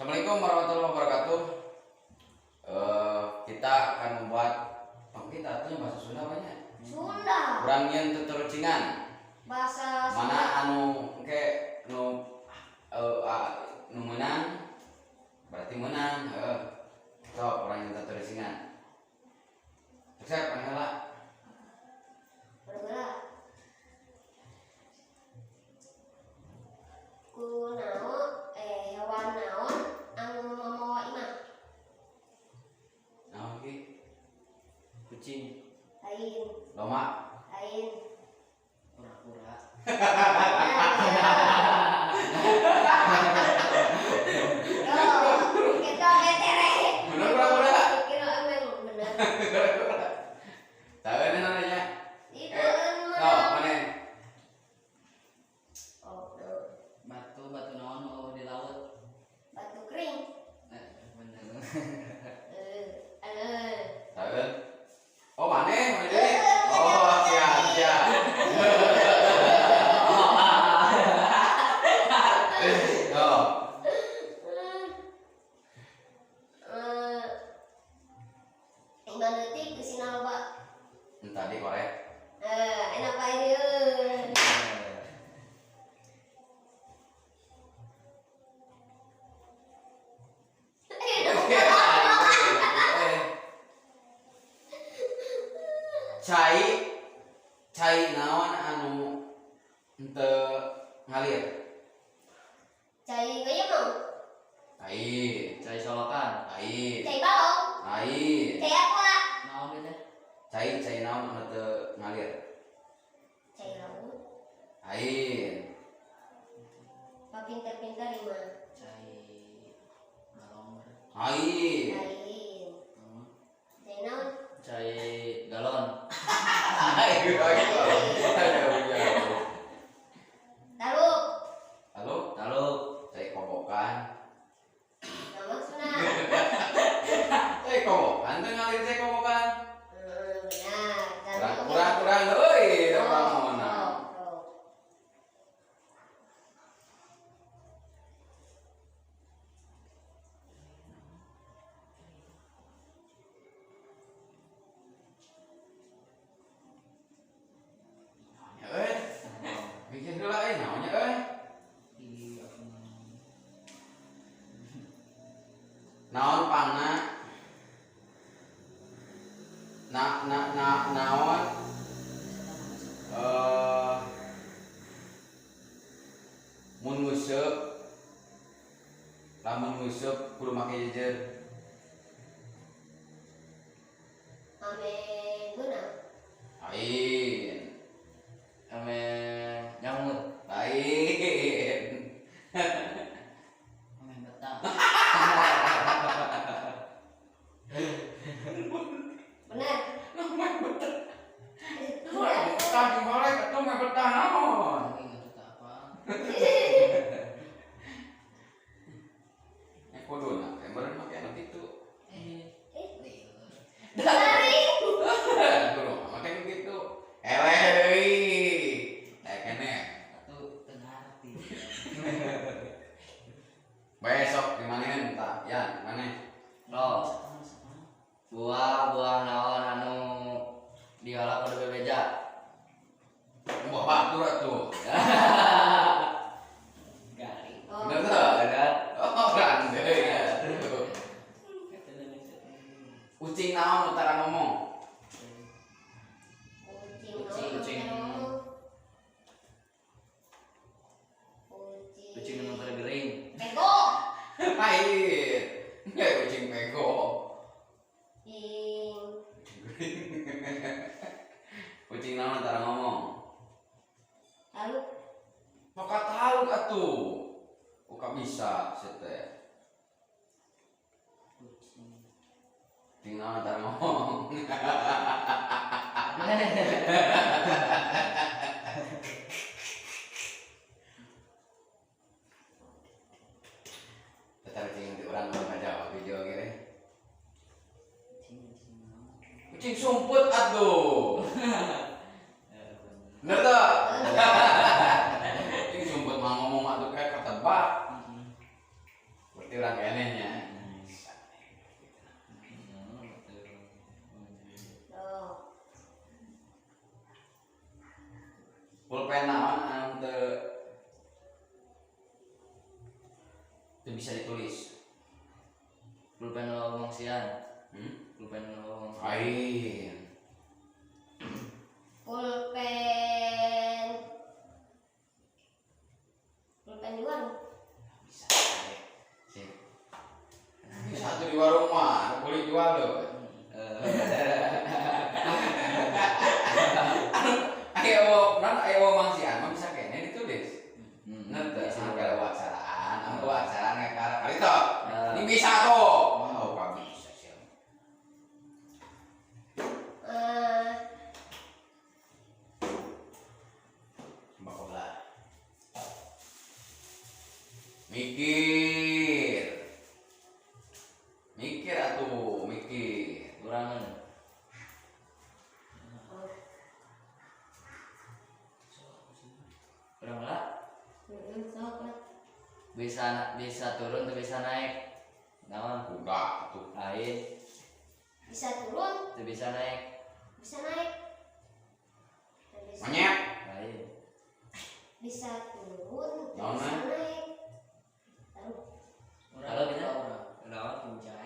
Assalamualaikum warahmatullahi wabarakatuh. Kita akan membuat kita artinya bahasa Sunda banyak. Sunda. Urang yen tuturucingan. Bahasa Sunda. Mana anu ke nu menang berarti menang. So orang yang tuturucingan. Sukses panggala. Bergerak. Kunaon hewan naon anu mamawa imah? Naon ki? Kucing. Lain. Loma. Lain. Kura-kura. Kita betere. Bener kura-kura. Kira emang bener. Tahu ini namanya? Itu Oh, mana? Oh, Batu naon nu di laut. batu kering. Bener. Tahu? Oh, mana? Mana deh? Oh, siap. Oh, Iman detik ke sini loba. tadi korek. Enak bae deui. Cai naon anu henteu ngalir. Cai ngeuyeung. Lain, Cai solokan. lain, Cai balong. lain. Cai apa? Naon teh? Cai naon anu teu ngalir. Cai laut. Lain. Papinter-pinter imah. Cai galon. Lain. Lain. Cai naon? Cai galon. Ayo. Taruh. Halo, Taluk. cai kobokan. Nama Sunda. Cai kobokan teu ngalir cai kobokan. Benar. Kurang euy, da pramona. Bikin heula naonnya euy? Naon pangna? Naon? Mun nguseup lamun nguseup kudu make jejer. Ame guna. Lain. Ame nyamut. Lain. Ame betah. Benar. Betah di korek atuh mah betah naon? Tapi nggak betah apa. Kuduna teh meureun make anu kitu. Dari. Kudu make anu kitu. Eleh deui. Kene. Atuh tengah hati. Besok di mana entah ya di mana? Oh. Buah naon anu diolah kudu bebeja. Buah batur atuh. Garing. Oh. Bener tuh. Bener. Oh, kan deui ya. Kucing naon utara ngomong? Kucing nu pada gering. Pego. Lain. Enggak kucing pego. Kucing naon utara ngomong? Lalu Maka tahu atuh. Buka bisa seteh. Kucing naon utara ngomong? Tetap kucing nanti orang mau ngajak video gini. Kucing sumput atuh. Bener tuh? Kucing sumput mah ngomong atuh kayak ketebak. Itu orang kenehnya. Tuh. Pulpen naon anu teu bisa ditulis. Pulpen lowong sian. Hmm? Pulpen lowong. Lain. Pulpen di warung. Bisa. Sip. Satu di warung mah, boleh jual loh. Ayo mangsian mah bisa kene ditulis. Bener teh sampai wacaraan, anu wacaraan ngekar kali toh. Ini bisa tuh. Wow, kami bisa sih. Bakola. Mikir. Mikir atuh, mikir. Kurangan. Kurang lah. Sok lah. Bisa turun tuh bisa naik. Naon? Udah tuh. Lain. Bisa turun, Tuh bisa naik. bisa naik. Dan bisa, Monyet. Lain. bisa turun, dan Naon, bisa Mas? naik. Taruh. Kalau bisa naon puncak.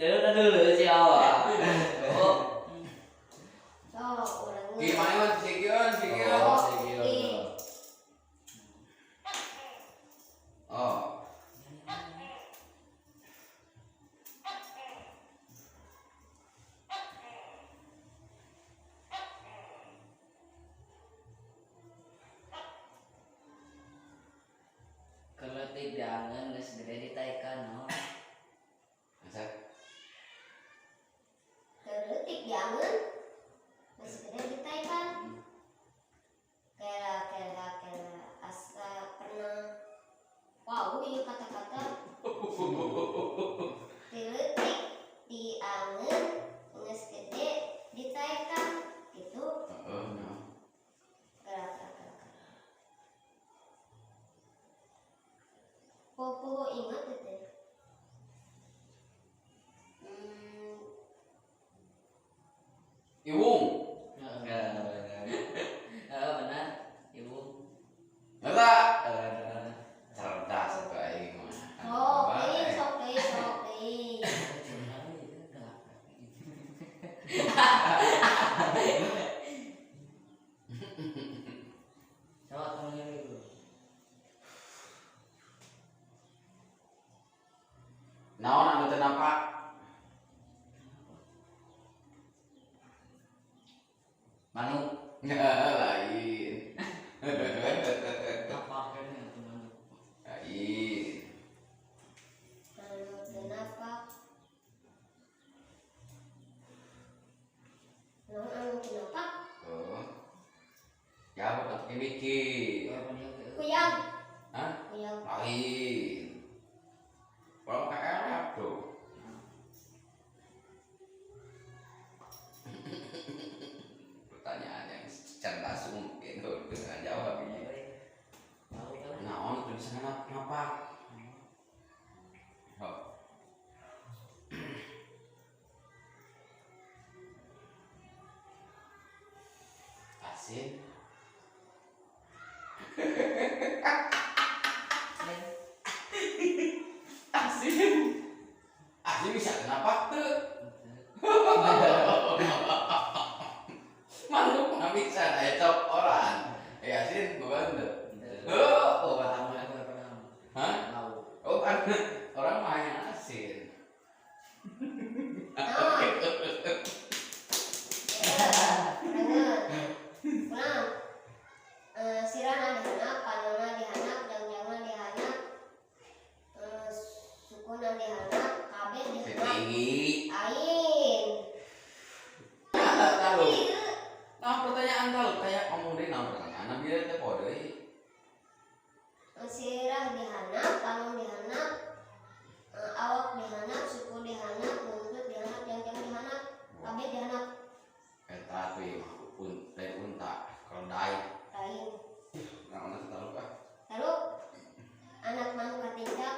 Jadi udah dulu si awal. Oh. Sok urang. Gimana man sikion, sikion. Oh, segitu. Oh. Keletik diangen geus gede ditaikan no. Masa Terletik diangen, masih gede ditaikan. Kela asa pernah. Wow, ini kata-kata. Terletik diangen, geus gede ditaikan. Gitu. no. Kela. Popo ingat itu. Iwung. Benar, ibu. Masa cerdas itu aing mah. Oh, sok deui. Coba temennya dulu. Naon anu teu nampak? Manuk. Lain. Apa kayaknya teman? Lain. Anu kenapa? Anu kenapa? Oh. Ya bukan mikir. Kuyang. Hah? Kuyang. Lain. Kalau kayak tuh. Pertanyaan yang cerdas mungkin tuh dengan jawab ini. Naon tulisannya kenapa? Oh. Asin. Asin. Asin bisa kenapa tuh? Manuk nggak bisa cok orang. Asin bukan tuh. Oh, hah? Oh, kan orang main asin. Sirana dihanap, panona dihanap, jangjangna dihanap, sukuna dihanap, kabeh dihanap, Tinggi. ain. Tahu. Nah pertanyaan tahu kayak ngomong deh nah pertanyaan nabi teh podo. Sirah dihanap, panong dihanap, awak dihanap, suku dihanap, buntut dihanap, jangjang dihanap, kabeh dihanap, Eta tuh ya unta keledai. lain. Nah, mana tahu kah? Lalu anak manuk katincak,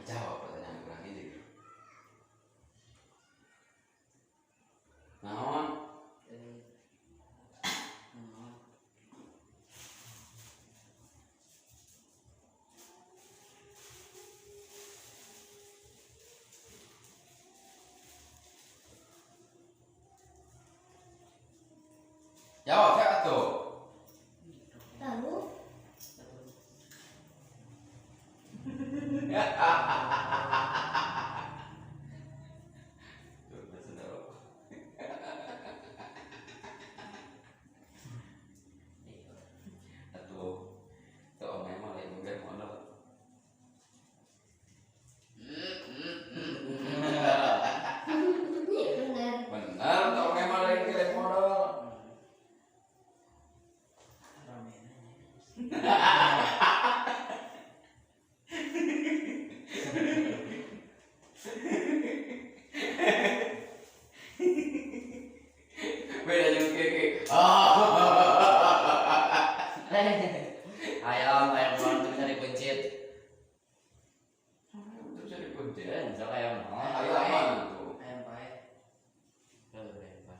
Jawab pertanyaan kurang gizi. Naon? Jawab siapa tuh? Lalu benar. Benar, tuh memang lain kirim modal. Beda jeung keke. Ayam keluar tuh bisa dipencit. Itu jadi kunci. Bisa ayam no. Ayo aman tuh. Ayam pae. Ayam pae.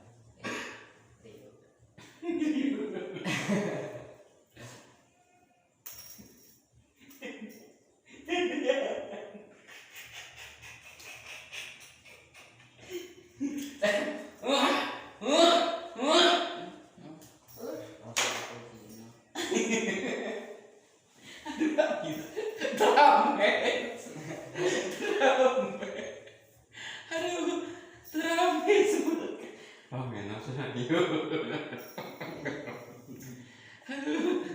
Oh, enak sudah. Aduh.